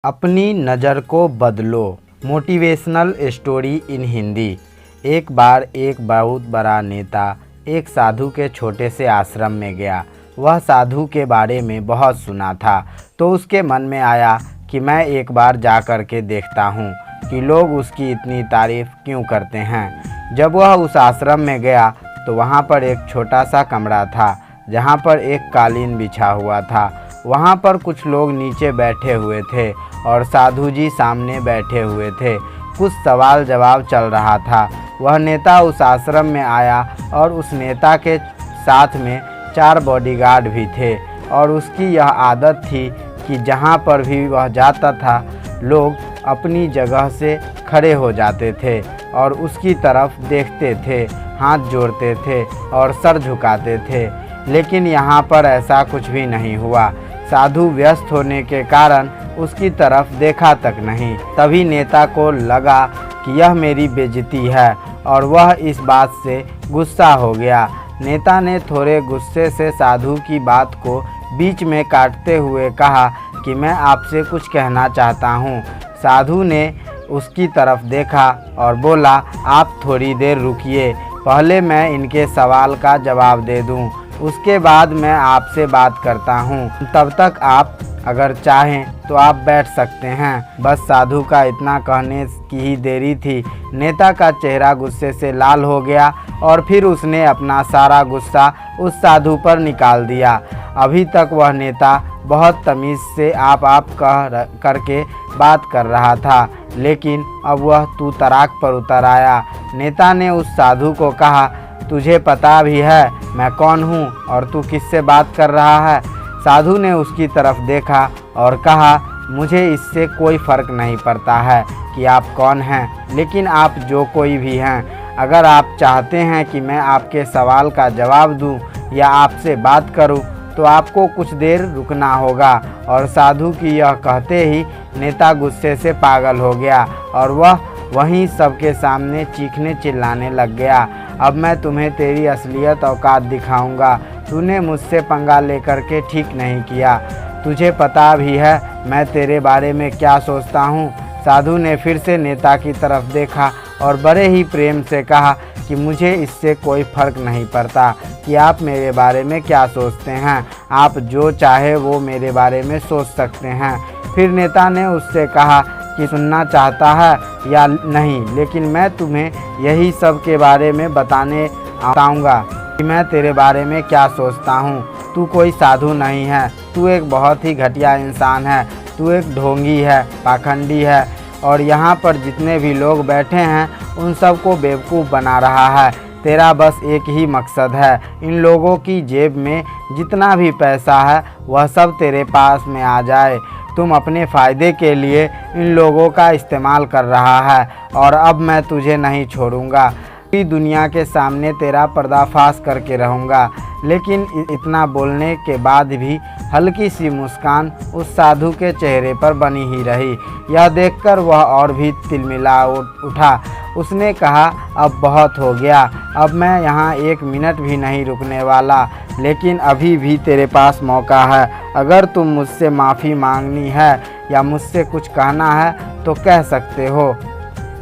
अपनी नज़र को बदलो। Motivational story in Hindi. एक बार एक बहुत बड़ा नेता एक साधु के छोटे से आश्रम में गया। वह साधु के बारे में बहुत सुना था, तो उसके मन में आया कि मैं एक बार जा कर के देखता हूँ कि लोग उसकी इतनी तारीफ़ क्यों करते हैं। जब वह उस आश्रम में गया तो वहाँ पर एक छोटा सा कमरा था जहाँ पर एक कालीन बिछा हुआ था। वहाँ पर कुछ लोग नीचे बैठे हुए थे और साधु जी सामने बैठे हुए थे। कुछ सवाल जवाब चल रहा था। वह नेता उस आश्रम में आया और उस नेता के साथ में 4 बॉडीगार्ड भी थे और उसकी यह आदत थी कि जहाँ पर भी वह जाता था लोग अपनी जगह से खड़े हो जाते थे और उसकी तरफ देखते थे, हाथ जोड़ते थे और सर झुकाते थे। लेकिन यहाँ पर ऐसा कुछ भी नहीं हुआ। साधु व्यस्त होने के कारण उसकी तरफ देखा तक नहीं। तभी नेता को लगा कि यह मेरी बेइज्जती है और वह इस बात से गुस्सा हो गया। नेता ने थोड़े गुस्से से साधु की बात को बीच में काटते हुए कहा कि मैं आपसे कुछ कहना चाहता हूँ। साधु ने उसकी तरफ देखा और बोला, आप थोड़ी देर रुकिए, पहले मैं इनके सवाल का जवाब दे दूँ, उसके बाद मैं आपसे बात करता हूँ। तब तक आप अगर चाहें तो आप बैठ सकते हैं। बस साधु का इतना कहने की ही देरी थी। नेता का चेहरा गुस्से से लाल हो गया और फिर उसने अपना सारा गुस्सा उस साधु पर निकाल दिया। अभी तक वह नेता बहुत तमीज़ से आप कह करके बात कर रहा था, लेकिन अब वह तू तराक पर उतर आया। नेता ने उस साधु को कहा, तुझे पता भी है मैं कौन हूँ और तू किससे बात कर रहा है? साधु ने उसकी तरफ देखा और कहा, मुझे इससे कोई फ़र्क नहीं पड़ता है कि आप कौन हैं, लेकिन आप जो कोई भी हैं, अगर आप चाहते हैं कि मैं आपके सवाल का जवाब दूं या आपसे बात करूं, तो आपको कुछ देर रुकना होगा। और साधु की यह कहते ही नेता गुस्से से पागल हो गया और वह वहीं सबके सामने चीखने चिल्लाने लग गया। अब मैं तुम्हें तेरी असलियत औकात दिखाऊंगा। तूने मुझसे पंगा लेकर के ठीक नहीं किया। तुझे पता भी है मैं तेरे बारे में क्या सोचता हूँ। साधु ने फिर से नेता की तरफ देखा और बड़े ही प्रेम से कहा कि मुझे इससे कोई फ़र्क नहीं पड़ता कि आप मेरे बारे में क्या सोचते हैं। आप जो चाहे वो मेरे बारे में सोच सकते हैं। फिर नेता ने उससे कहा कि सुनना चाहता है या नहीं, लेकिन मैं तुम्हें यही सब के बारे में बताने आऊँगा कि मैं तेरे बारे में क्या सोचता हूँ। तू कोई साधु नहीं है, तू एक बहुत ही घटिया इंसान है, तू एक ढोंगी है, पाखंडी है और यहाँ पर जितने भी लोग बैठे हैं उन सबको बेवकूफ़ बना रहा है। तेरा बस एक ही मकसद है, इन लोगों की जेब में जितना भी पैसा है वह सब तेरे पास में आ जाए। तुम अपने फ़ायदे के लिए इन लोगों का इस्तेमाल कर रहा है और अब मैं तुझे नहीं छोड़ूंगा। पूरी दुनिया के सामने तेरा पर्दाफाश करके रहूँगा। लेकिन इतना बोलने के बाद भी हल्की सी मुस्कान उस साधु के चेहरे पर बनी ही रही। यह देखकर वह और भी तिलमिला उठा। उसने कहा, अब बहुत हो गया, अब मैं यहाँ 1 मिनट भी नहीं रुकने वाला। लेकिन अभी भी तेरे पास मौका है। अगर तुम मुझसे माफ़ी मांगनी है या मुझसे कुछ कहना है तो कह सकते हो।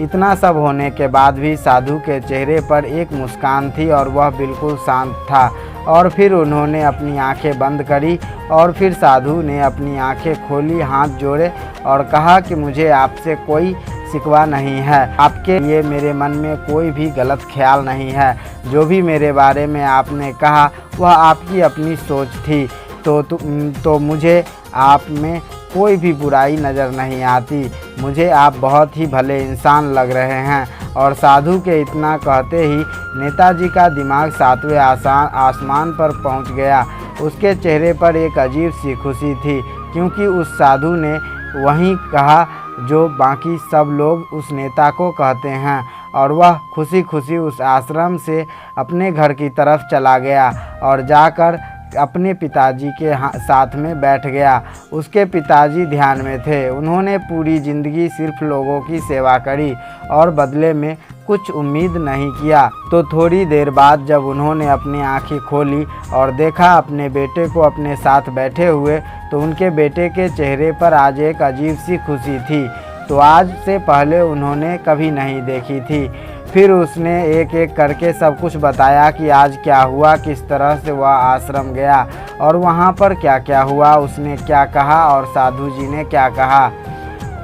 इतना सब होने के बाद भी साधु के चेहरे पर एक मुस्कान थी और वह बिल्कुल शांत था। और फिर उन्होंने अपनी आंखें बंद करी और फिर साधु ने अपनी आंखें खोली, हाथ जोड़े और कहा कि मुझे आपसे कोई शिकवा नहीं है। आपके लिए मेरे मन में कोई भी गलत ख्याल नहीं है। जो भी मेरे बारे में आपने कहा वह आपकी अपनी सोच थी। तो मुझे आप में कोई भी बुराई नज़र नहीं आती। मुझे आप बहुत ही भले इंसान लग रहे हैं। और साधु के इतना कहते ही नेताजी का दिमाग 7वें आसमान पर पहुंच गया। उसके चेहरे पर एक अजीब सी खुशी थी, क्योंकि उस साधु ने वही कहा जो बाकी सब लोग उस नेता को कहते हैं। और वह खुशी खुशी उस आश्रम से अपने घर की तरफ चला गया और जाकर अपने पिताजी के साथ में बैठ गया। उसके पिताजी ध्यान में थे। उन्होंने पूरी ज़िंदगी सिर्फ लोगों की सेवा करी और बदले में कुछ उम्मीद नहीं किया। तो थोड़ी देर बाद जब उन्होंने अपनी आंखें खोली और देखा अपने बेटे को अपने साथ बैठे हुए, तो उनके बेटे के चेहरे पर आज एक अजीब सी खुशी थी, तो आज से पहले उन्होंने कभी नहीं देखी थी। फिर उसने एक एक करके सब कुछ बताया कि आज क्या हुआ, किस तरह से वह आश्रम गया और वहाँ पर क्या क्या हुआ, उसने क्या कहा और साधु जी ने क्या कहा।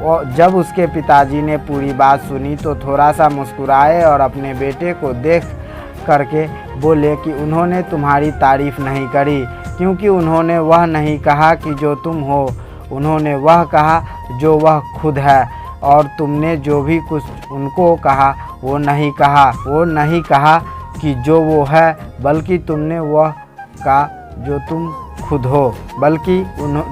और जब उसके पिताजी ने पूरी बात सुनी तो थोड़ा सा मुस्कुराए और अपने बेटे को देख करके बोले कि उन्होंने तुम्हारी तारीफ़ नहीं करी, क्योंकि उन्होंने वह नहीं कहा कि जो तुम हो, उन्होंने वह कहा जो वह खुद है। और तुमने जो भी कुछ उनको कहा वो नहीं कहा कि जो वो है, बल्कि तुमने वह कहा जो तुम खुद हो,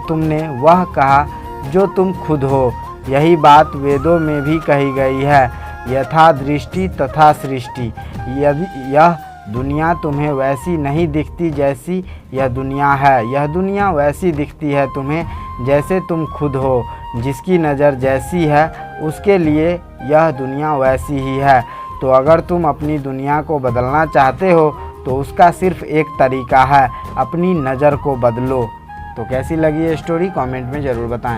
तुमने वह कहा जो तुम खुद हो। यही बात वेदों में भी कही गई है, यथा दृष्टि तथा सृष्टि। यदि यह दुनिया तुम्हें वैसी नहीं दिखती जैसी यह दुनिया है, यह दुनिया वैसी दिखती है तुम्हें जैसे तुम खुद हो। जिसकी नज़र जैसी है उसके लिए यह दुनिया वैसी ही है। तो अगर तुम अपनी दुनिया को बदलना चाहते हो तो उसका सिर्फ एक तरीका है, अपनी नज़र को बदलो। तो कैसी लगी ये स्टोरी कमेंट में ज़रूर बताएं।